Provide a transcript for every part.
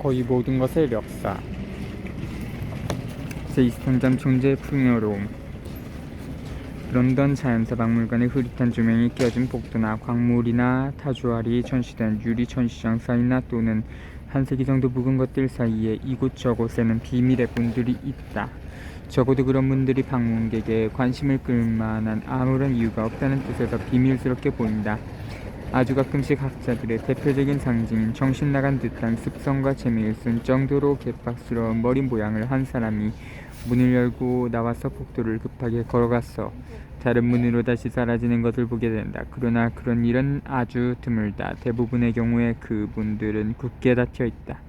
거의 모든 것의 역사, 제23장 존재의 풍요로움, 런던 자연사박물관의 흐릿한 조명이 끼어진 복도나 광물이나 타주알이 전시된 유리 전시장 사이나 또는 한 세기 정도 묵은 것들 사이에 이곳저곳에는 비밀의 문들이 있다. 적어도 그런 분들이 방문객의 관심을 끌 만한 아무런 이유가 없다는 뜻에서 비밀스럽게 보인다. 아주 가끔씩 학자들의 대표적인 상징인 정신나간 듯한 습성과 재미를 쓴 정도로 개빡스러운 머리 모양을 한 사람이 문을 열고 나와서 복도를 급하게 걸어갔어. 다른 문으로 다시 사라지는 것을 보게 된다. 그러나 그런 일은 아주 드물다. 대부분의 경우에 그 문들은 굳게 닫혀 있다.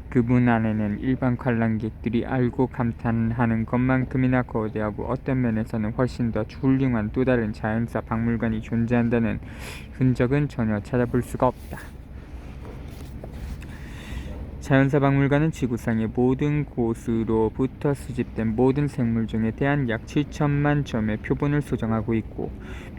그 문 안에는 일반 관람객들이 알고 감탄하는 것만큼이나 거대하고 어떤 면에서는 훨씬 더 훌륭한 또 다른 자연사 박물관이 존재한다는 흔적은 전혀 찾아볼 수가 없다. 자연사 박물관은 지구상의 모든 곳으로부터 수집된 모든 생물종에 대한 약 7천만 점의 표본을 소장하고 있고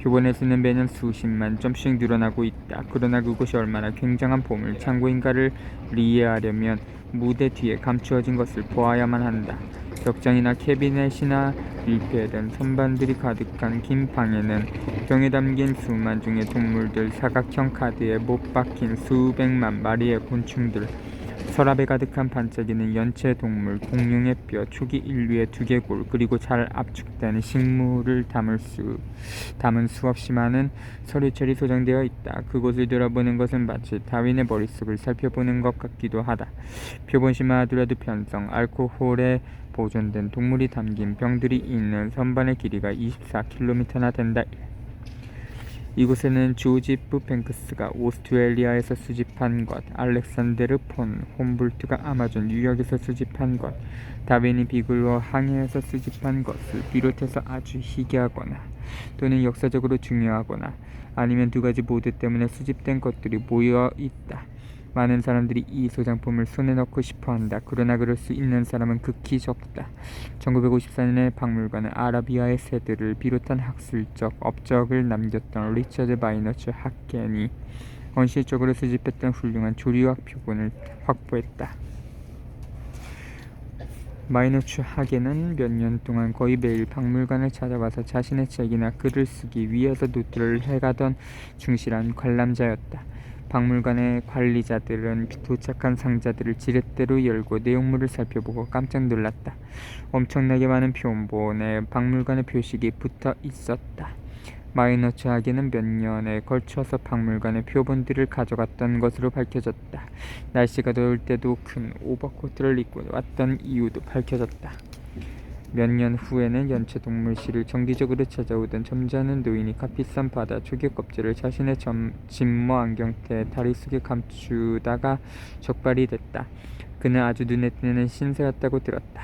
표본의 수는 매년 수십만 점씩 늘어나고 있다. 그러나 그곳이 얼마나 굉장한 보물 창고인가를 이해하려면 무대 뒤에 감추어진 것을 보아야만 한다. 벽장이나 캐비넷이나 밀폐된 선반들이 가득한 긴 방에는 병에 담긴 수만 종의 동물들, 사각형 카드에 못 박힌 수백만 마리의 곤충들, 서랍에 가득한 반짝이는 연체 동물, 공룡의 뼈, 초기 인류의 두개골, 그리고 잘 압축된 식물을 담은 수없이 많은 서류철이 소장되어 있다. 그곳을 돌아보는 것은 마치 다윈의 머릿속을 살펴보는 것 같기도 하다. 표본심만 하더라도 편성, 알코올에 보존된 동물이 담긴 병들이 있는 선반의 길이가 24km나 된다. 이곳에는 조지 푸뱅크스가 오스트레일리아에서 수집한 것, 알렉산데르 폰 홈볼트가 아마존 유역에서 수집한 것, 다윈이 비글로 항해에서 수집한 것을 비롯해서 아주 희귀하거나 또는 역사적으로 중요하거나 아니면 두 가지 모두 때문에 수집된 것들이 모여 있다. 많은 사람들이 이 소장품을 손에 넣고 싶어한다. 그러나 그럴 수 있는 사람은 극히 적다. 1954년에 박물관은 아라비아의 새들을 비롯한 학술적 업적을 남겼던 리처드 마이너츠 하겐이 원시적으로 수집했던 훌륭한 조류학 표본을 확보했다. 마이너츠 하겐은 몇 년 동안 거의 매일 박물관을 찾아와서 자신의 책이나 글을 쓰기 위해서 노트를 해가던 충실한 관람자였다. 박물관의 관리자들은 도착한 상자들을 지렛대로 열고 내용물을 살펴보고 깜짝 놀랐다. 엄청나게 많은 표본에 박물관의 표식이 붙어 있었다. 마이너츠 하겐은 몇 년에 걸쳐서 박물관의 표본들을 가져갔던 것으로 밝혀졌다. 날씨가 더울 때도 큰 오버코트를 입고 왔던 이유도 밝혀졌다. 몇 년 후에는 연체동물실을 정기적으로 찾아오던 점잖은 노인이 값비싼 바다 조개 껍질을 자신의 진머 안경테에 다리 속에 감추다가 적발이 됐다. 그는 아주 눈에 띄는 신세였다고 들었다.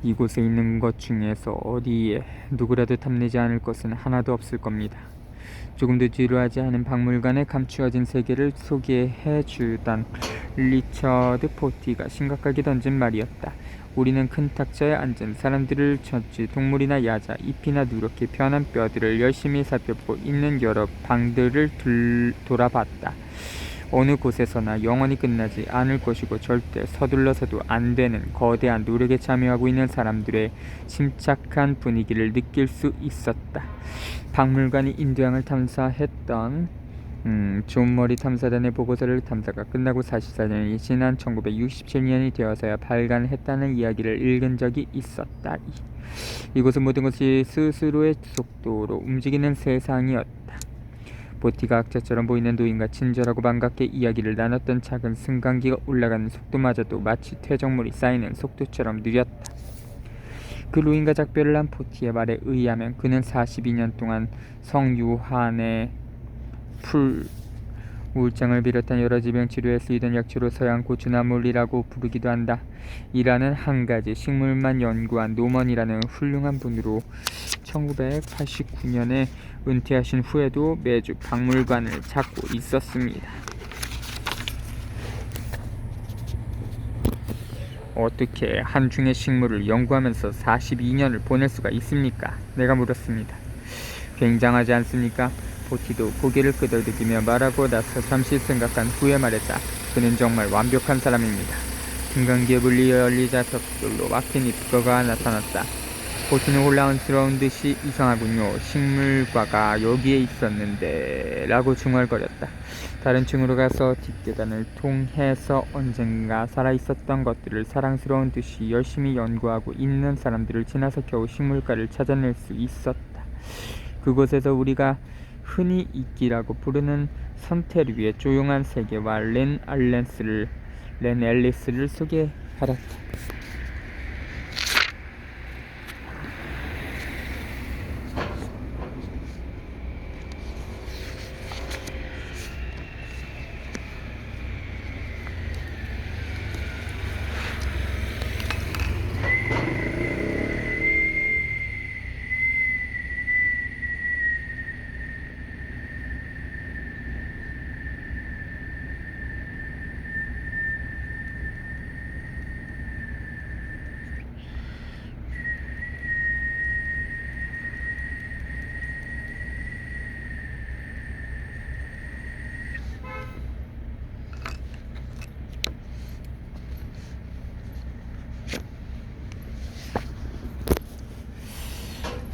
이곳에 있는 것 중에서 어디에 누구라도 탐내지 않을 것은 하나도 없을 겁니다. 조금도 지루하지 않은 박물관에 감추어진 세계를 소개해 주던 리처드 포티가 심각하게 던진 말이었다. 우리는 큰 탁자에 앉은 사람들을 쳤지 동물이나 야자, 잎이나 누렇게 변한 뼈들을 열심히 살펴보고 있는 여러 방들을 돌아봤다. 어느 곳에서나 영원히 끝나지 않을 것이고 절대 서둘러서도 안 되는 거대한 노력에 참여하고 있는 사람들의 침착한 분위기를 느낄 수 있었다. 박물관이 인도양을 탐사했던 존 머리 탐사단의 보고서를 탐사가 끝나고 44년이 지난 1967년이 되어서야 발간했다는 이야기를 읽은 적이 있었다. 이곳은 모든 것이 스스로의 속도로 움직이는 세상이었다. 보티가 학자처럼 보이는 노인과 친절하고 반갑게 이야기를 나눴던 작은 승강기가 올라가는 속도마저도 마치 퇴적물이 쌓이는 속도처럼 느렸다. 그 노인과 작별을 한 포티의 말에 의하면 그는 42년 동안 성 요한의 풀 우울증을 비롯한 여러 질병 치료에 쓰이던 약초로 서양 고추나물이라고 부르기도 한다. 이라는 한 가지 식물만 연구한 노먼이라는 훌륭한 분으로 1989년에 은퇴하신 후에도 매주 박물관을 찾고 있었습니다. 어떻게 한중의 식물을 연구하면서 42년을 보낼 수가 있습니까? 내가 물었습니다. 굉장하지 않습니까? 보티도 고개를 끄덕이며 말하고 나서 잠시 생각한 후에 말했다. 그는 정말 완벽한 사람입니다. 금강기에 물리 자석들로 막힌 입구가 나타났다. 보티는 혼란스러운 듯이 이상하군요. 식물과가 여기에 있었는데 라고 중얼거렸다. 다른 층으로 가서 뒷계단을 통해서 언젠가 살아있었던 것들을 사랑스러운 듯이 열심히 연구하고 있는 사람들을 지나서 겨우 식물가를 찾아낼 수 있었다. 그곳에서 우리가 흔히 이끼라고 부르는 선테류의 조용한 세계와 렌 앨리스를 소개받았다.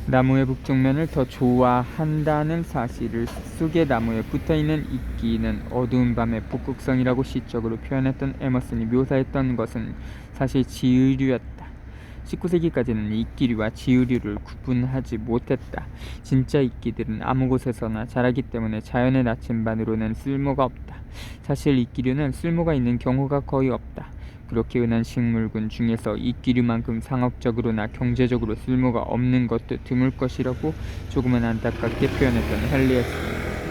나무의 북쪽면을 더 좋아한다는 사실을 숲속의 나무에 붙어있는 이끼는 어두운 밤의 북극성이라고 시적으로 표현했던 에머슨이 묘사했던 것은 사실 지으류였다. 19세기까지는 이끼류와 지으류를 구분하지 못했다. 진짜 이끼들은 아무 곳에서나 자라기 때문에 자연의 나침반으로는 쓸모가 없다. 사실 이끼류는 쓸모가 있는 경우가 거의 없다. 그렇게 흔한 식물군 중에서 이끼류만큼 상업적으로나 경제적으로 쓸모가 없는 것도 드물 것이라고 조금은 안타깝게 표현했던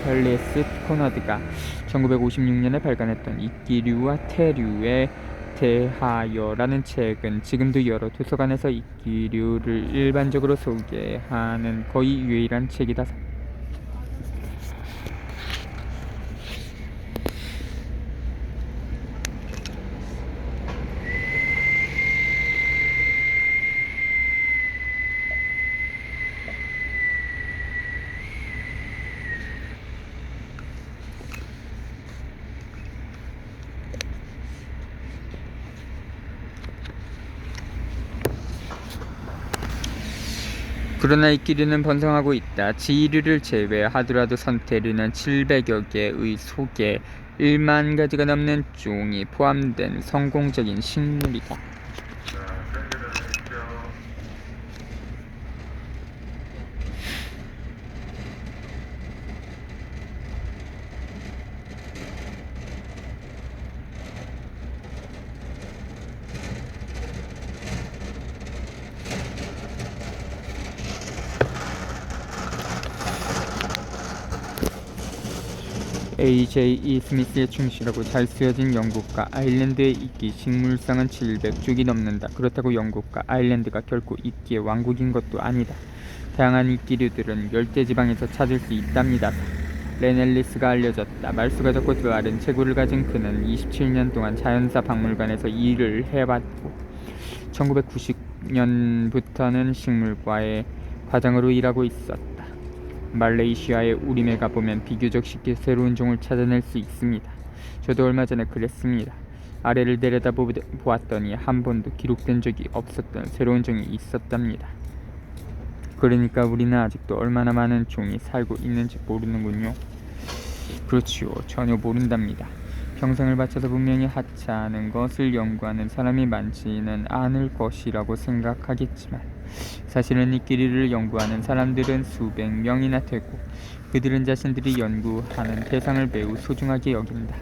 헬리에스 코너드가 1956년에 발간했던 이끼류와 태류에 대하여라는 책은 지금도 여러 도서관에서 이끼류를 일반적으로 소개하는 거의 유일한 책이다. 그러나 이끼류는 번성하고 있다. 지류를 제외하더라도 선테류는 700여 개의 속에 1만 가지가 넘는 종이 포함된 성공적인 식물이다. A.J.E. 스미스의 충실하고 잘 쓰여진 영국과 아일랜드의 이끼 식물상은 700쪽이 넘는다. 그렇다고 영국과 아일랜드가 결코 이끼의 왕국인 것도 아니다. 다양한 이끼류들은 열대지방에서 찾을 수 있답니다. 렌 앨리스가 알려졌다. 말수가 적고 드아른 체구를 가진 그는 27년 동안 자연사 박물관에서 일을 해왔고 1990년부터는 식물과의 과장으로 일하고 있었다. 말레이시아의 우림에 가보면 비교적 쉽게 새로운 종을 찾아낼 수 있습니다. 저도 얼마 전에 그랬습니다. 아래를 내려다보았더니 한 번도 기록된 적이 없었던 새로운 종이 있었답니다. 그러니까 우리는 아직도 얼마나 많은 종이 살고 있는지 모르는군요. 그렇지요. 전혀 모른답니다. 평생을 바쳐서 분명히 하찮은 것을 연구하는 사람이 많지는 않을 것이라고 생각하겠지만 사실은 이끼리를 연구하는 사람들은 수백 명이나 되고 그들은 자신들이 연구하는 대상을 매우 소중하게 여긴다.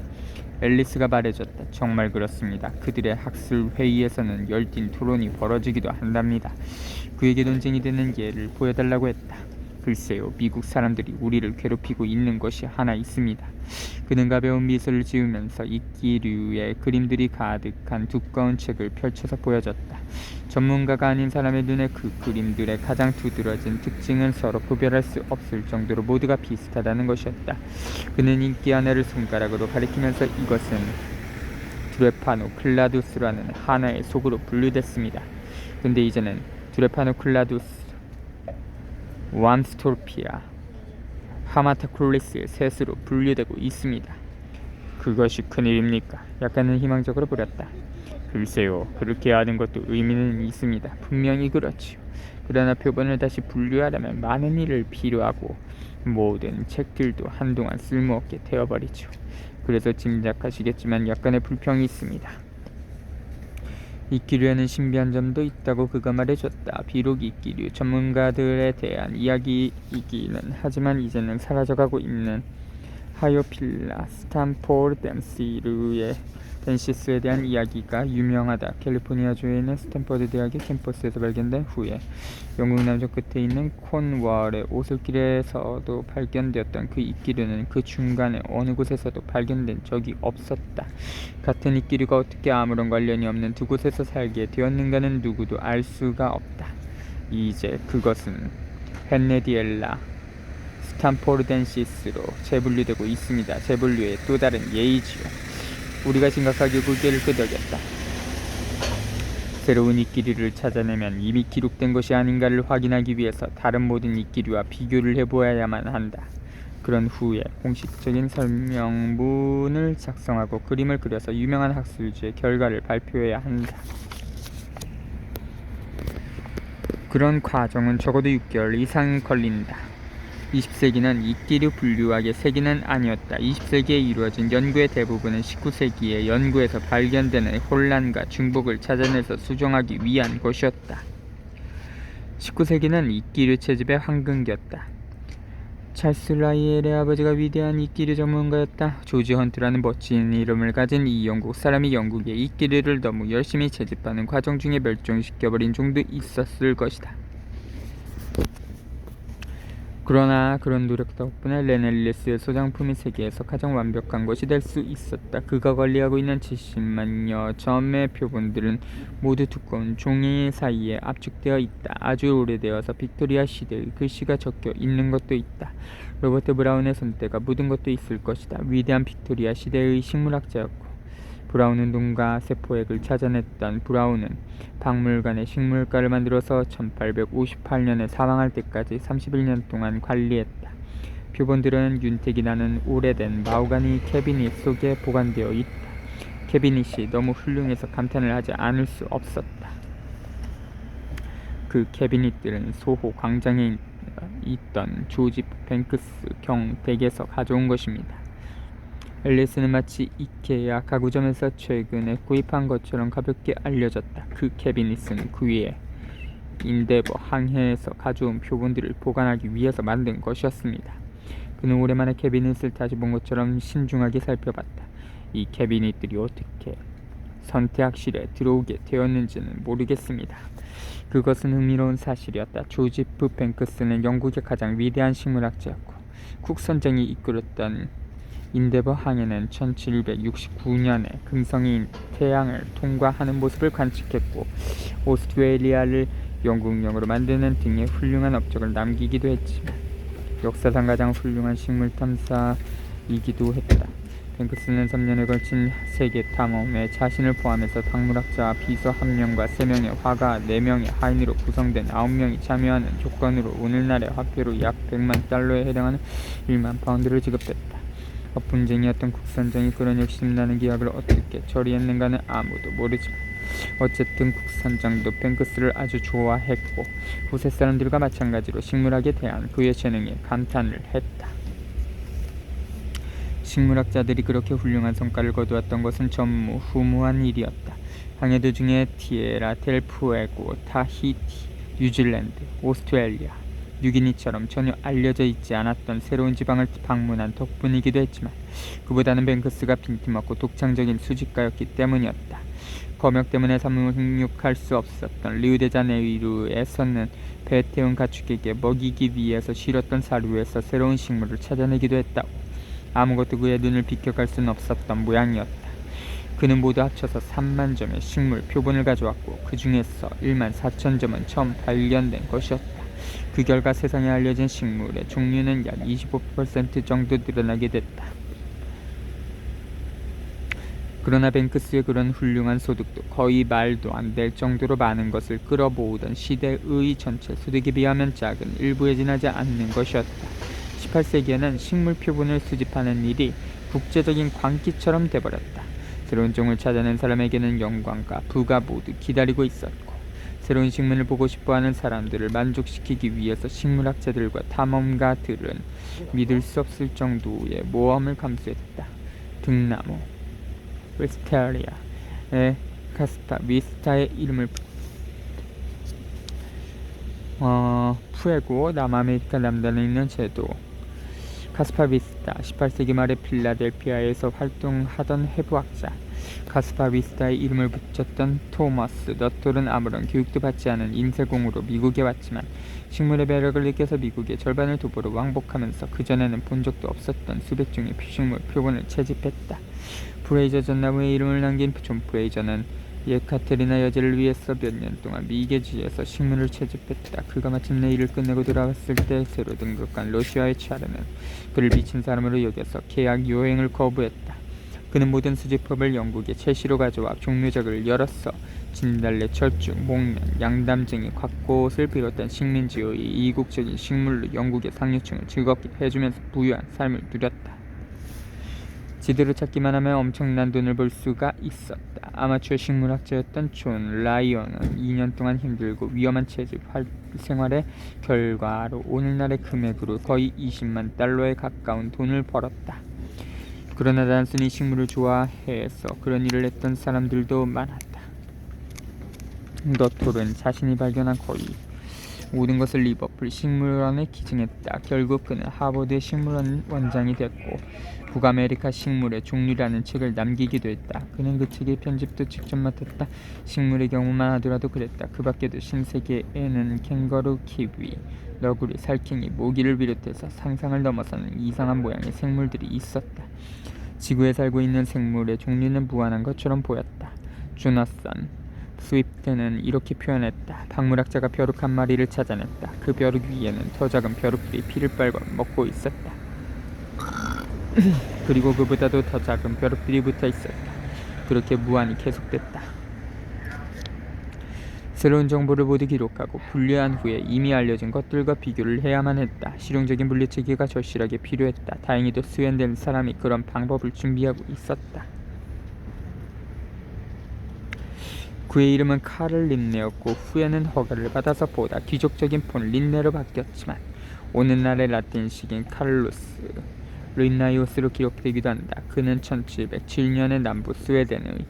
앨리스가 말해줬다. 정말 그렇습니다. 그들의 학술 회의에서는 열띤 토론이 벌어지기도 한답니다. 그에게 논쟁이 되는 예를 보여달라고 했다. 글쎄요, 미국 사람들이 우리를 괴롭히고 있는 것이 하나 있습니다. 그는 가벼운 미소를 지으면서 이끼류의 그림들이 가득한 두꺼운 책을 펼쳐서 보여줬다. 전문가가 아닌 사람의 눈에 그 그림들의 가장 두드러진 특징은 서로 구별할 수 없을 정도로 모두가 비슷하다는 것이었다. 그는 인기 하나를 손가락으로 가리키면서 이것은 드레파노클라두스라는 하나의 속으로 분류됐습니다. 근데 이제는 드레파노클라두스, 완스톨피아, 하마타콜리스의 셋으로 분류되고 있습니다. 그것이 큰일입니까? 약간은 희망적으로 보렸다. 글쎄요, 그렇게 하는 것도 의미는 있습니다. 분명히 그렇지요. 그러나 표본을 다시 분류하려면 많은 일을 필요하고 모든 책들도 한동안 쓸모없게 되어버리죠. 그래서 짐작하시겠지만 약간의 불평이 있습니다. 이끼류에는 신비한 점도 있다고 그가 말해줬다. 비록 이끼류 전문가들에 대한 이야기이기는 하지만 이제는 사라져가고 있는 하이오필라 스탄포르덴시스에 대한 이야기가 유명하다. 캘리포니아주에 있는 스탠퍼드 대학의 캠퍼스에서 발견된 후에 영국 남쪽 끝에 있는 콘월의 오솔길에서도 발견되었던 그 이끼류는 그 중간에 어느 곳에서도 발견된 적이 없었다. 같은 이끼류가 어떻게 아무런 관련이 없는 두 곳에서 살게 되었는가는 누구도 알 수가 없다. 이제 그것은 헨네디엘라 스탄포르덴시스로 재분류되고 있습니다. 재분류의 또 다른 예이지요. 우리가 심각하게 고개를 끄덕였다. 새로운 이끼류를 찾아내면 이미 기록된 것이 아닌가를 확인하기 위해서 다른 모든 이끼류와 비교를 해보아야만 한다. 그런 후에 공식적인 설명문을 작성하고 그림을 그려서 유명한 학술지의 결과를 발표해야 한다. 그런 과정은 적어도 6개월 이상 걸린다. 20세기는 이끼류 분류학의 세기는 아니었다. 20세기에 이루어진 연구의 대부분은 19세기의 연구에서 발견되는 혼란과 중복을 찾아내서 수정하기 위한 것이었다. 19세기는 이끼류 채집의 황금기였다. 찰스 라이엘의 아버지가 위대한 이끼류 전문가였다. 조지 헌트라는 멋진 이름을 가진 이 영국 사람이 영국의 이끼류를 너무 열심히 채집하는 과정 중에 멸종시켜버린 종도 있었을 것이다. 그러나 그런 노력 덕분에 레넬리스의 소장품이 세계에서 가장 완벽한 것이 될 수 있었다. 그가 관리하고 있는 70만여 점의 표본들은 모두 두꺼운 종이 사이에 압축되어 있다. 아주 오래되어서 빅토리아 시대의 글씨가 적혀 있는 것도 있다. 로버트 브라운의 손때가 묻은 것도 있을 것이다. 위대한 빅토리아 시대의 식물학자였고 브라운 운동과 세포액을 찾아냈던 브라운은 박물관에 식물가를 만들어서 1858년에 사망할 때까지 31년 동안 관리했다. 표본들은 윤택이 나는 오래된 마호가니 캐비닛 속에 보관되어 있다. 캐비닛이 너무 훌륭해서 감탄을 하지 않을 수 없었다. 그 캐비닛들은 소호 광장에 있던 조지 뱅크스 경 댁에서 가져온 것입니다. 앨리스는 마치 이케아 가구점에서 최근에 구입한 것처럼 가볍게 알려졌다. 그 캐비닛은 그 위에 인데버 항해에서 가져온 표본들을 보관하기 위해서 만든 것이었습니다. 그는 오랜만에 캐비닛을 다시 본 것처럼 신중하게 살펴봤다. 이 캐비닛들이 어떻게 선택실에 들어오게 되었는지는 모르겠습니다. 그것은 흥미로운 사실이었다. 조지프 뱅크스는 영국의 가장 위대한 식물학자였고 쿡 선장이 이끌었던 인데버 항해는 1769년에 금성인 태양을 통과하는 모습을 관측했고 오스트레일리아를 영국령으로 만드는 등의 훌륭한 업적을 남기기도 했지만 역사상 가장 훌륭한 식물 탐사이기도 했다. 뱅크스는 3년에 걸친 세계 탐험에 자신을 포함해서 박물학자 비서 1명과 3명의 화가 4명의 하인으로 구성된 9명이 참여하는 조건으로 오늘날의 화폐로 약 100만 달러에 해당하는 1만 파운드를 지급했다. 허풍쟁이였던 국선장이 그런 욕심나는 계약을 어떻게 처리했는가는 아무도 모르지만 어쨌든 국선장도 뱅크스를 아주 좋아했고 후세 사람들과 마찬가지로 식물학에 대한 그의 재능에 감탄을 했다. 식물학자들이 그렇게 훌륭한 성과를 거두었던 것은 전무후무한 일이었다. 항해 도중에 티에라 델 푸에고, 타히티, 뉴질랜드, 오스트레일리아, 뉴기니처럼 전혀 알려져 있지 않았던 새로운 지방을 방문한 덕분이기도 했지만 그보다는 뱅크스가 빈틈없고 독창적인 수집가였기 때문이었다. 검역 때문에 상륙할 수 없었던 리우데자네이루에서는 배 태운 가축에게 먹이기 위해서 실었던 사료에서 새로운 식물을 찾아내기도 했다고. 아무것도 그의 눈을 비켜갈 수는 없었던 모양이었다. 그는 모두 합쳐서 3만 점의 식물 표본을 가져왔고 그 중에서 1만 4천 점은 처음 발견된 것이었다. 그 결과 세상에 알려진 식물의 종류는 약 25% 정도 늘어나게 됐다. 그러나 뱅크스의 그런 훌륭한 소득도 거의 말도 안 될 정도로 많은 것을 끌어모으던 시대의 전체 소득에 비하면 작은 일부에 지나지 않는 것이었다. 18세기에는 식물 표본을 수집하는 일이 국제적인 광기처럼 돼버렸다. 새로운 종을 찾아낸 사람에게는 영광과 부가 모두 기다리고 있었고, 새로운 식물을 보고 싶어하는 사람들을 만족시키기 위해서 식물학자들과 탐험가들은 믿을 수 없을 정도의 모험을 감수했다. 등나무 웨스테리아의 카스파 비스타의 이름을 푸에고 남아메리카 남단에 있는 제도 카스파비스타, 18세기 말에 필라델피아에서 활동하던 해부학자. 카스파비스타의 이름을 붙였던 토머스 너톨은 아무런 교육도 받지 않은 인쇄공으로 미국에 왔지만 식물의 매력을 느껴서 미국의 절반을 도보로 왕복하면서 그전에는 본 적도 없었던 수백 종의 식물 표본을 채집했다. 프레이저 전나무의 이름을 남긴 존 프레이저는 예카테리나 여제를 위해서 몇 년 동안 미개지에서 식물을 채집했다. 그가 마침내 일을 끝내고 돌아왔을 때 새로 등극한 러시아의 차르는 그를 미친 사람으로 여겨서 계약 요행을 거부했다. 그는 모든 수집법을 영국의 채시로 가져와 종묘작을 열었어 진달래, 철쭉, 목련, 양담쟁이, 곽꽃을 비롯한 식민지의 이국적인 식물로 영국의 상류층을 즐겁게 해주면서 부유한 삶을 누렸다. 지도를 찾기만 하면 엄청난 돈을 벌 수가 있었다. 아마추어 식물학자였던 존 라이언은 2년 동안 힘들고 위험한 채집 생활의 결과로 오늘날의 금액으로 거의 20만 달러에 가까운 돈을 벌었다. 그러나 단순히 식물을 좋아해서 그런 일을 했던 사람들도 많았다. 너톨은 자신이 발견한 거의 모든 것을 리버풀 식물원에 기증했다. 결국 그는 하버드 식물원 원장이 됐고 북아메리카 식물의 종류라는 책을 남기기도 했다. 그는 그 책의 편집도 직접 맡았다. 식물의 경우만 하더라도 그랬다. 그 밖에도 신세계에는 캥거루, 키위, 너구리, 살쾡이, 모기를 비롯해서 상상을 넘어서는 이상한 모양의 생물들이 있었다. 지구에 살고 있는 생물의 종류는 무한한 것처럼 보였다. 조나선 스위프트는 이렇게 표현했다. 박물학자가 벼룩 한 마리를 찾아냈다. 그 벼룩 위에는 더 작은 벼룩들이 피를 빨고 먹고 있었다. 그리고 그보다도 더 작은 벼룩들이 붙어 있었다. 그렇게 무한히 계속됐다. 새로운 정보를 모두 기록하고 분류한 후에 이미 알려진 것들과 비교를 해야만 했다. 실용적인 분류체계가 절실하게 필요했다. 다행히도 스웨덴 사람이 그런 방법을 준비하고 있었다. 그의 이름은 카를 린네였고 후에는 허가를 받아서 보다 귀족적인 폰 린네로 바뀌었지만 오늘날의 라틴식인 카를로스 린나이오스로 기록되기도 한다. 그는 1707년에 남부 스웨덴의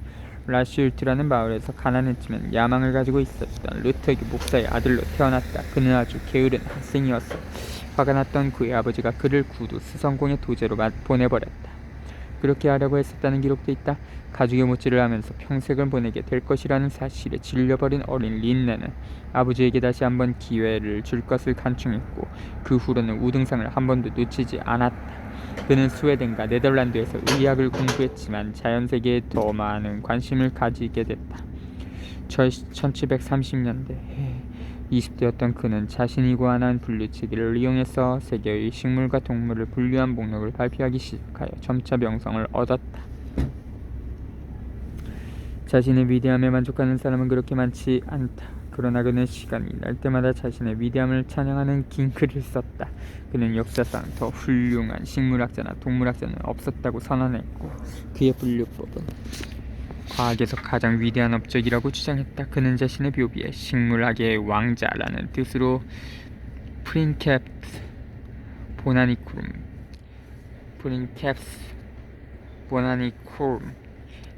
라슈울트라는 마을에서 가난했지만 야망을 가지고 있었던 루터기 목사의 아들로 태어났다. 그는 아주 게으른 학생이었어. 화가 났던 그의 아버지가 그를 구두 수성공의 도제로 보내버렸다. 그렇게 하려고 했었다는 기록도 있다. 가죽의 못질을 하면서 평생을 보내게 될 것이라는 사실에 질려버린 어린 린네는 아버지에게 다시 한번 기회를 줄 것을 간청했고 그 후로는 우등상을 한 번도 놓치지 않았다. 그는 스웨덴과 네덜란드에서 의학을 공부했지만 자연세계에 더 많은 관심을 가지게 됐다. 1730년대 20대였던 그는 자신이 고안한 분류체계를 이용해서 세계의 식물과 동물을 분류한 목록을 발표하기 시작하여 점차 명성을 얻었다. 자신의 위대함에 만족하는 사람은 그렇게 많지 않다. 그러나 그는 시간이 날 때마다 자신의 위대함을 찬양하는 긴 글을 썼다. 그는 역사상 더 훌륭한 식물학자나 동물학자는 없었다고 선언했고 그의 분류법은 과학에서 가장 위대한 업적이라고 주장했다. 그는 자신의 묘비에 식물학의 왕자라는 뜻으로 프린캡스 보나니코름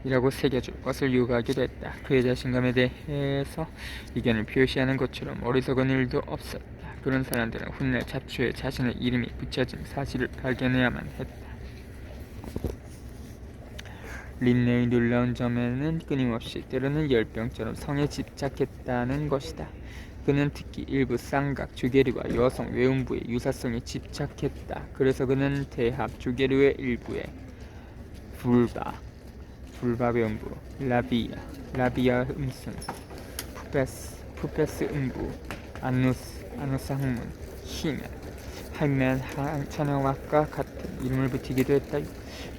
이라고 새겨줄 것을 요구하기도 했다. 그의 자신감에 대해서 의견을 표시하는 것처럼 어리석은 일도 없었다. 그런 사람들은 훗날 잡초에 자신의 이름이 붙여진 사실을 발견해야만 했다. 린네의 놀라운 점에는 끊임없이 때로는 열병처럼 성에 집착했다는 것이다. 그는 특히 일부 쌍각 조개류와 여성 외음부의 유사성에 집착했다. 그래서 그는 대합 조개류의 일부에 불바 외음부, 라비아 음순, 푸페스 음부, 아누스 항문, 할면 천연학과 같은 이름을 붙이기도 했다.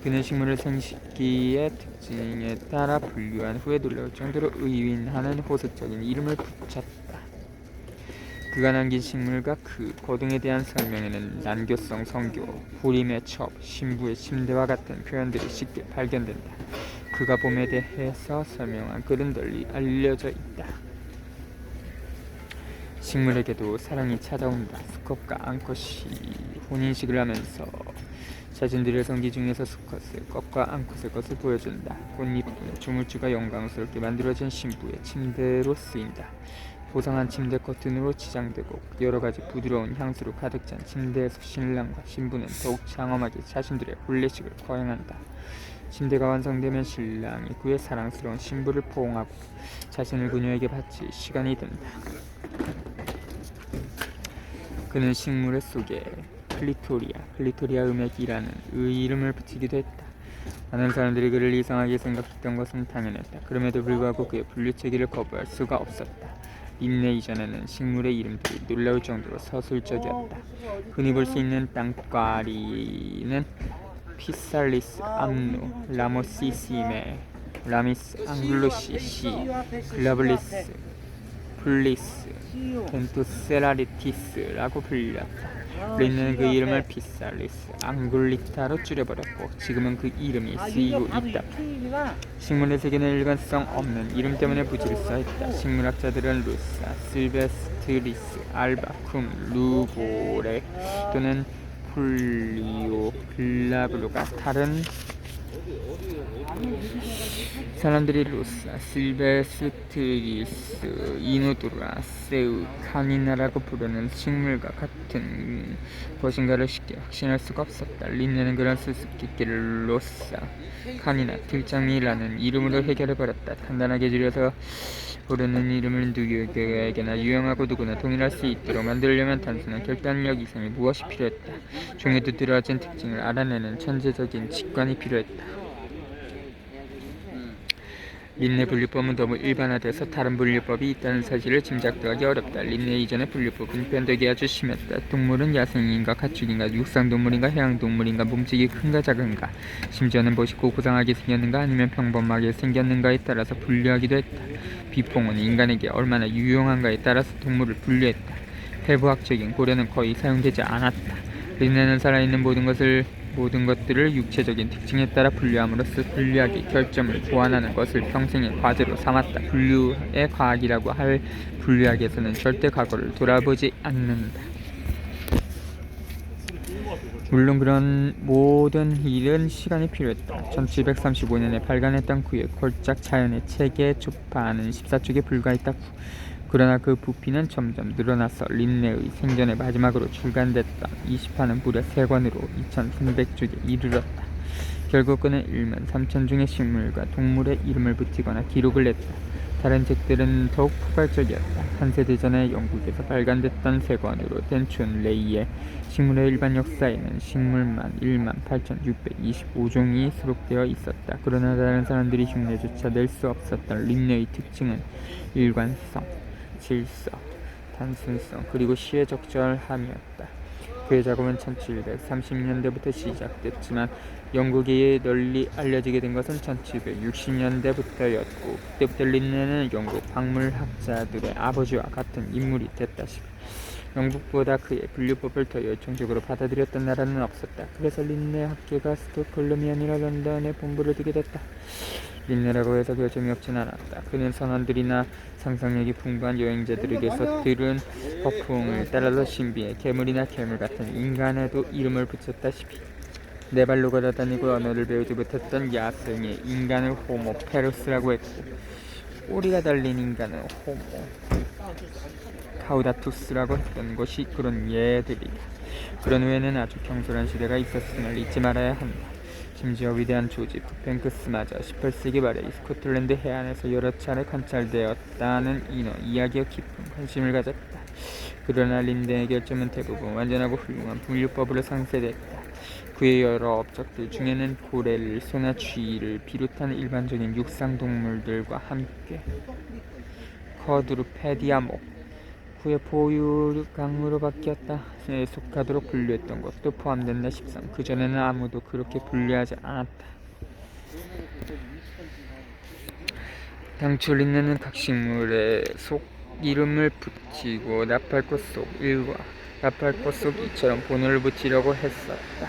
그는 식물을 생식기의 특징에 따라 분류한 후에 놀라울 정도로 의인하는 호소적인 이름을 붙였다. 그가 남긴 식물과 그 고등에 대한 설명에는 난교성 성교, 후림의 첩, 신부의 침대와 같은 표현들이 쉽게 발견된다. 그가 봄에 대해서 설명한 글은 널리 알려져 있다. 식물에게도 사랑이 찾아온다. 수컷과 앙컷이 혼인식을 하면서 자신들의 성기 중에서 수컷을 껍과 앙컷의 것을 보여준다. 꽃잎은 조물주가 영광스럽게 만들어진 신부의 침대로 쓰인다. 보상한 침대 커튼으로 치장되고 여러가지 부드러운 향수로 가득 찬 침대에서 신랑과 신부는 더욱 장엄하게 자신들의 혼례식을 거행한다. 침대가 완성되면 신랑이 그의 사랑스러운 신부를 포옹하고 자신을 그녀에게 바칠 시간이 된다. 그는 식물의 속에 클리토리아 음액이라는 이름을 붙이기도 했다. 많은 사람들이 그를 이상하게 생각했던 것은 당연했다. 그럼에도 불구하고 그의 분류체계를 거부할 수가 없었다. 린네 이전에는 식물의 이름들이 놀라울 정도로 서술적이었다. 흔히 볼 수 있는 땅과리는 피살리스 암누, 라모시시메, 라미스 앙글루시 시, 글라블리스 플리스, 덴토세라리티스라고 불렸다. 린네는 그 이름을 피살리스 앙굴리타로 줄여버렸고 지금은 그 이름이 쓰이고 있다. 식물의 세계는 일관성 없는 이름 때문에 부질서했다. 식물학자들은 루사, 실베스트리스, 알바쿰, 루보레 또는 폴리오, 글라브로가 다른 사람들이 루사, 실베스트리스, 이누두라, 세우, 카니나라고 부르는 식물과 같은 것인가를 쉽게 확신할 수가 없었다. 린네는 그런 수수께끼를 로사, 카니나, 들장미라는 이름으로 해결해버렸다. 간단하게 줄여서 부르는 이름을 누구에게나 유용하고 누구나 동일할 수 있도록 만들려면 단순한 결단력 이상의 무엇이 필요했다. 종에 두드러진 특징을 알아내는 천재적인 직관이 필요했다. 린네 분류법은 너무 일반화돼서 다른 분류법이 있다는 사실을 짐작도 하기 어렵다. 린네 이전의 분류법은 변덕이 아주 심했다. 동물은 야생인가 가축인가 육상동물인가 해양동물인가 몸집이 큰가 작은가 심지어는 멋있고 고상하게 생겼는가 아니면 평범하게 생겼는가에 따라서 분류하기도 했다. 비폭은 인간에게 얼마나 유용한가에 따라서 동물을 분류했다. 해부학적인 고려는 거의 사용되지 않았다. 린네는 살아있는 모든 것들을 육체적인 특징에 따라 분류함으로써 분류학의 결점을 보완하는 것을 평생의 과제로 삼았다. 분류의 과학이라고 할 분류학에서는 절대 과거를 돌아보지 않는다. 물론 그런 모든 일은 시간이 필요했다. 1735년에 발간했던 그의 골작 자연의 체계 조파는 14쪽에 불과했다. 그러나 그 부피는 점점 늘어나서 린네의 생전에 마지막으로 출간됐던 20화는 무려 3권으로 2300쪽에 이르렀다. 결국 그는 13,000중의 식물과 동물의 이름을 붙이거나 기록을 냈다. 다른 책들은 더욱 포괄적이었다. 한 세대 전에 영국에서 발간됐던 3권으로 된 존 레이의 식물의 일반 역사에는 식물만 18,625종이 수록되어 있었다. 그러나 다른 사람들이 흉내조차 낼 수 없었던 린네의 특징은 일관성, 질서, 단순성, 그리고 시의 적절함이었다. 그의 작업은 1730년대부터 시작됐지만 영국에 널리 알려지게 된 것은 1760년대부터였고 그때부터 린네는 영국 박물학자들의 아버지와 같은 인물이 됐다시피 영국보다 그의 분류법을 더 열정적으로 받아들였던 나라는 없었다. 그래서 린네 학계가 스톡홀름이 아니라 런던에 본부를 두게 됐다. 린네라고 해서 결점이 없진 않았다. 그는 선원들이나 상상력이 풍부한 여행자들에게서 들은 허풍을 따라서 신비의 괴물이나 괴물 같은 인간에도 이름을 붙였다시피 네 발로 걸어다니고 언어를 배우지 못했던 야생의 인간을 호모 페루스라고 했고 꼬리가 달린 인간은 호모 카우다투스라고 했던 것이 그런 예들이다. 그런 후에는 아주 경솔한 시대가 있었음을 잊지 말아야 한다. 심지어 위대한 조지 푸펜크스마저 18세기 말에 스코틀랜드 해안에서 여러 차례 관찰되었다는 이야기에 깊은 관심을 가졌다. 그러나 린네의 결점은 대부분 완전하고 훌륭한 분류법으로 상쇄됐다. 그의 여러 업적들 중에는 고래를, 소나 쥐를 비롯한 일반적인 육상동물들과 함께 쿼드루페디아목, 후에 포유강으로 바뀌었다. 속하도록 분류했던 것도 포함된다 싶선. 그전에는 아무도 그렇게 분류하지 않았다. 당초 린네는 각 식물의 속, 이름을 붙이고 나팔꽃 속 1과 나팔꽃 속 2처럼 번호를 붙이려고 했었다.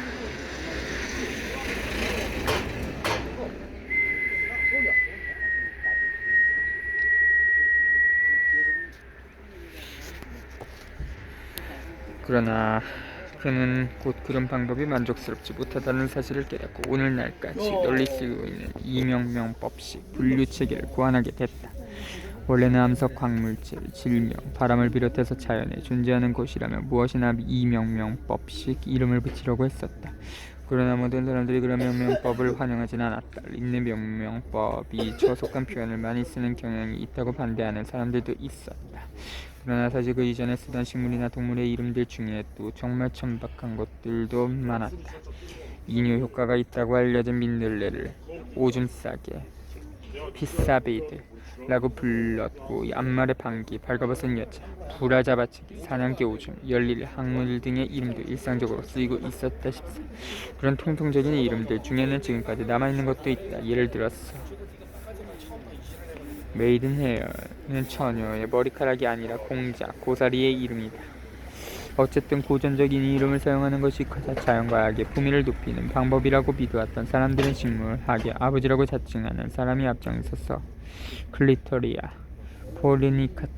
그러나 그는 곧 그런 방법이 만족스럽지 못하다는 사실을 깨닫고 오늘날까지 널리 쓰이고 있는 이명명법식 분류체계를 고안하게 됐다. 원래는 암석, 광물질, 질명, 바람을 비롯해서 자연에 존재하는 것이라면 무엇이나 이명명법식 이름을 붙이려고 했었다. 그러나 모든 사람들이 그런 명명법을 환영하진 않았다. 린네 명명법이 저속한 표현을 많이 쓰는 경향이 있다고 반대하는 사람들도 있었다. 그러나 사실 그 이전에 쓰던 식물이나 동물의 이름들 중에 또 정말 천박한 것들도 많았다. 이뇨 효과가 있다고 알려진 민들레를 오줌 싸개, 피사베이드라고 불렀고 앞말의 방귀, 발가벗은 여자, 부라잡아치기, 사냥개 오줌, 열릴, 항물 등의 이름도 일상적으로 쓰이고 있었다 싶다. 그런 통통적인 이름들 중에는 지금까지 남아있는 것도 있다. 예를 들어서 메이든헤어는 처녀의 머리카락이 아니라 공자, 고사리의 이름이다. 어쨌든 고전적인 이름을 사용하는 것이 자연과학의 품위를 높이는 방법이라고 믿어왔던 사람들은 식물학의 아버지라고 자칭하는 사람이 앞장서서 클리토리아, 포르니카타,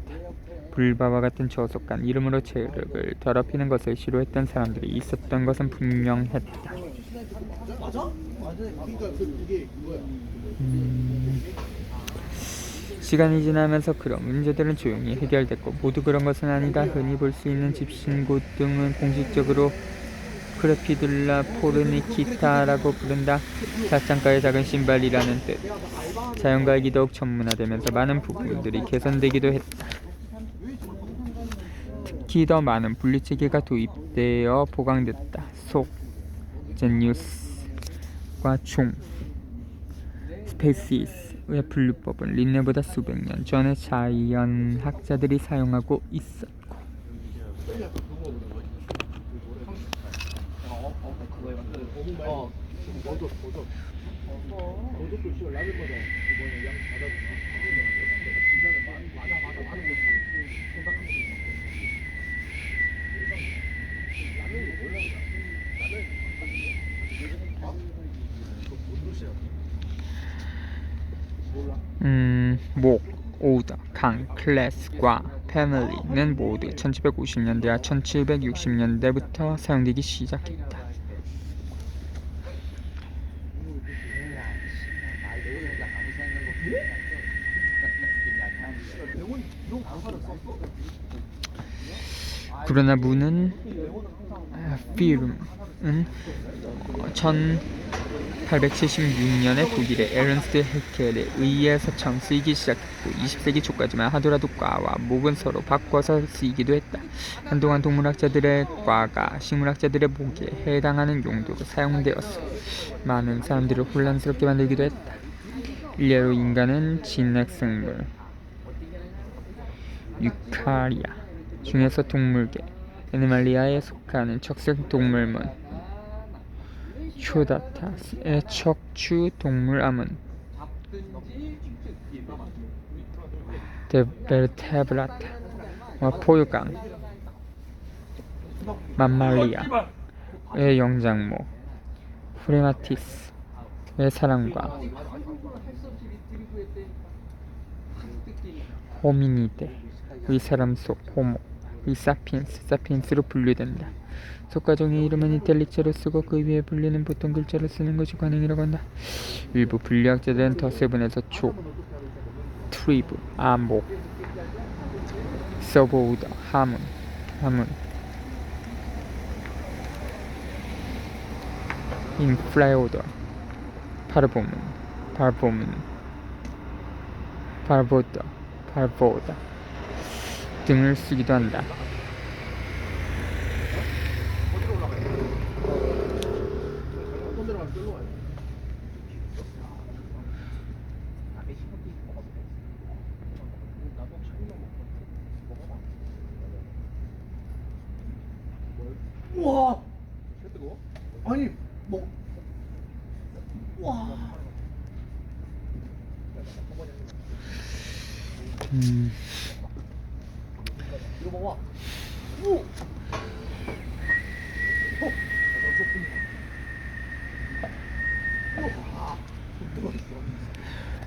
불바와 같은 저속한 이름으로 체력을 더럽히는 것을 싫어했던 사람들이 있었던 것은 분명했다. 시간이 지나면서 그런 문제들은 조용히 해결됐고 모두 그런 것은 아니다. 흔히 볼 수 있는 집신고 등은 공식적으로 크레피둘라 포르니키타라고 부른다. 사창가의 작은 신발이라는 뜻. 자연과학이 더욱 전문화되면서 많은 부분들이 개선되기도 했다. 특히 더 많은 분류체계가 도입되어 보강됐다. 속, 제뉴스과 종, 스페시스의 분류법은 린네보다 수백 년 전에 자연학자들이 사용하고 있었고 목, 오더, 강, 클래스과 패밀리는 모두 1750년대와 1760년대부터 사용되기 시작했다. 그러나 문은 필름은 1876년에 독일의 에른스트 해켈에 의해서 처음 쓰이기 시작했고 20세기 초까지만 하더라도 과와 목은 서로 바꿔서 쓰이기도 했다. 한동안 동물학자들의 과가 식물학자들의 목에 해당하는 용도로 사용되었어 많은 사람들을 혼란스럽게 만들기도 했다. 일례로 인간은 진핵생물 유카리아 중에서 동물계 애니말리아에 속하는 척색 동물문 큐다타스의 척추 동물암은 베르테브라타와 포유강 맘말리아의 영장모 프레마티스의 사람과 호미니데의 사람 속 호모의 사피엔스로 분류된다. 속과정의 이름은 이탈릭자로 쓰고 그 위에 분류는 보통 글자로 쓰는 것이 관행이라고 한다. 일부 분류학자들은 더 세분해서 조, 트리브, 아목, 서브오더, 하문, 인플라이오더, 발보다 등을 쓰기도 한다. 우와! 아니 뭐 와. 이거 봐봐. 오.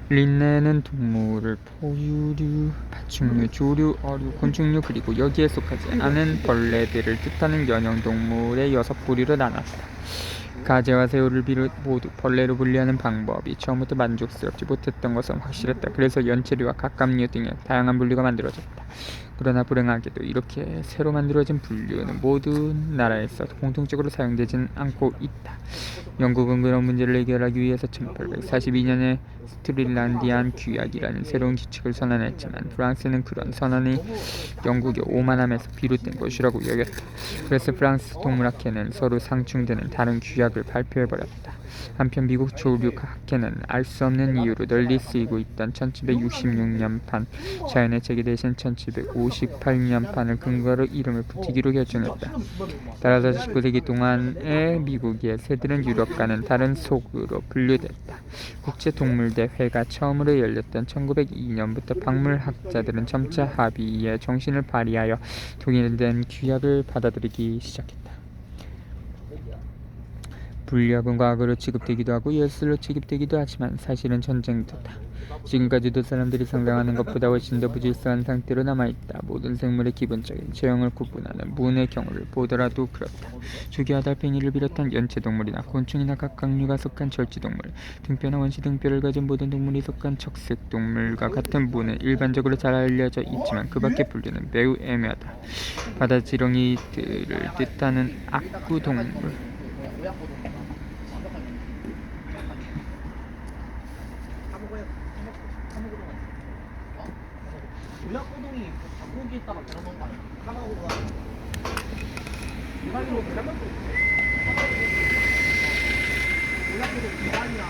린네는 동물을 포유류, 파충류, 조류, 어류, 곤충류 그리고 여기에 속하지 않은 벌레들을 뜻하는 연형동물의 6부류로 나눴다. 가재와 새우를 비롯 모두 벌레로 분류하는 방법이 처음부터 만족스럽지 못했던 것은 확실했다. 그래서 연체류와 갑각류 등의 다양한 분류가 만들어졌다. 그러나 불행하게도 이렇게 새로 만들어진 분류는 모든 나라에서 공통적으로 사용되진 않고 있다. 영국은 그런 문제를 해결하기 위해서 1842년에 스트릴란디안 규약이라는 새로운 규칙을 선언했지만 프랑스는 그런 선언이 영국의 오만함에서 비롯된 것이라고 여겼다. 그래서 프랑스 동물학회는 서로 상충되는 다른 규약을 발표해버렸다. 한편 미국 조류학회는 알 수 없는 이유로 널리 쓰이고 있던 1766년판 자연의 체계 대신 1758년판을 근거로 이름을 붙이기로 결정했다. 따라서 19세기 동안의 미국의 새들은 유럽과는 다른 속으로 분류됐다. 국제동물대회가 처음으로 열렸던 1902년부터 박물학자들은 점차 합의의 정신을 발휘하여 통일된 규약을 받아들이기 시작했다. 분류학은 과거로 취급되기도 하고 예술로 취급되기도 하지만 사실은 전쟁터다. 지금까지도 사람들이 상상하는 것보다 훨씬 더 부질서한 상태로 남아있다. 모든 생물의 기본적인 체형을 구분하는 문의 경우를 보더라도 그렇다. 조개와 달팽이를 비롯한 연체동물이나 곤충이나 각각류가 속한 절지동물, 등뼈나 원시 등뼈를 가진 모든 동물이 속한 적색동물과 같은 문은 일반적으로 잘 알려져 있지만 그 밖의 분류는 매우 애매하다. 바다지렁이들을 뜻하는 악구동물, 요약고동이 닭고기에다가 넣어놓은 거 아니야? 까마고가 일반적으로 그러면 요약고동 기반이나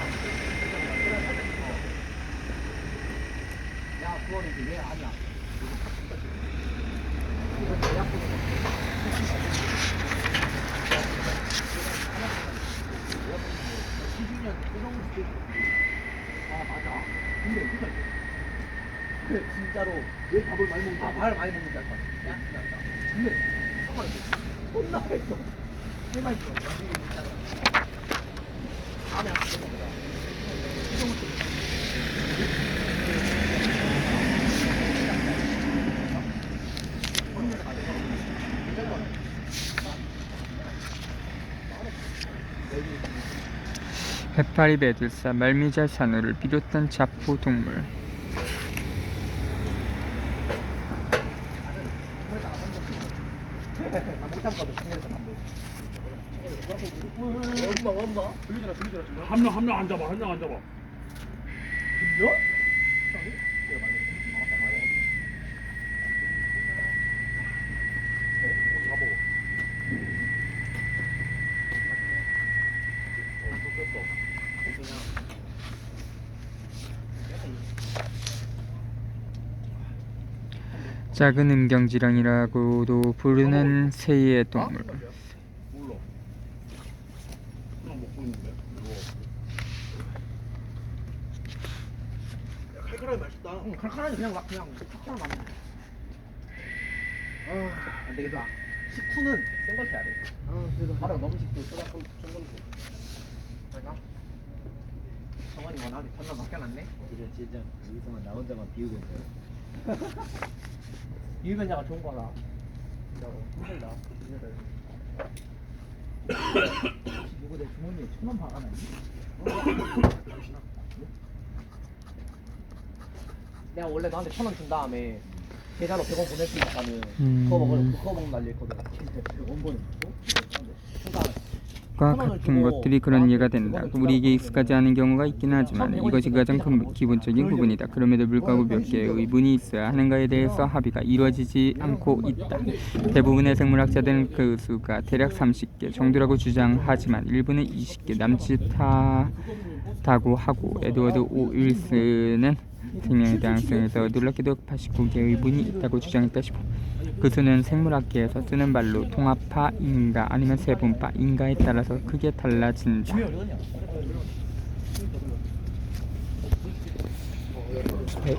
야 그거는 이제 왜 아니야? 이거 요약고동 아 맞아. 근데 그래 진짜로 왜 밥을 많이 먹는지 밥을 많이 먹는지 알 것 같아. 야 근데 정말 존나 맛있어. 제일 맛있어. 다음에 안 먹어보자. 해파리, 메두사, 말미잘, 산호를 비롯한 자포동물, 한 명 안 잡아. 들려? 작은 음경지렁이라고도 부르는 새의 동물, 몰라. 그냥 먹고 있는데. 칼칼하게 맛있다. 응, 칼칼하니 그냥 탁탁 맛네. 안 되겠다. 식후는 센 걸 해야 돼. 그래도 바로 너무 식도 쏟아 좀 그럴까? 정원이 워낙에 전날 맡겨놨네. 진짜 여기서만 나 혼자만 비우고 있어요. 유변자가 좋은 거라. 진짜로 힘들다. 누구 내 주머니에 1,000원 박아놨니? 내가 원래 너한테 1,000원 준 다음에 계좌로 100원 보낼 수 있다는 그거 먹는 날려 있거든. 100원 보내. 과 같은 것들이 그런 예가 된다. 우리에게 익숙하지 않은 경우가 있긴 하지만 이것이 가장 기본적인 부분이다. 그럼에도 불구하고 몇 개의 의문이 있어야 하는가에 대해서 합의가 이루어지지 않고 있다. 대부분의 생물학자들은 그 수가 대략 30개 정도라고 주장하지만 일부는 20개 남짓하다고 하고 에드워드 오일스는 생명의 다양성에서 놀랍게도 89개의 의문이 있다고 주장했다. 그 수는 생물학계에서 쓰는 말로 통합파인가 아니면 세분파인가에 따라서 크게 달라진다. 네.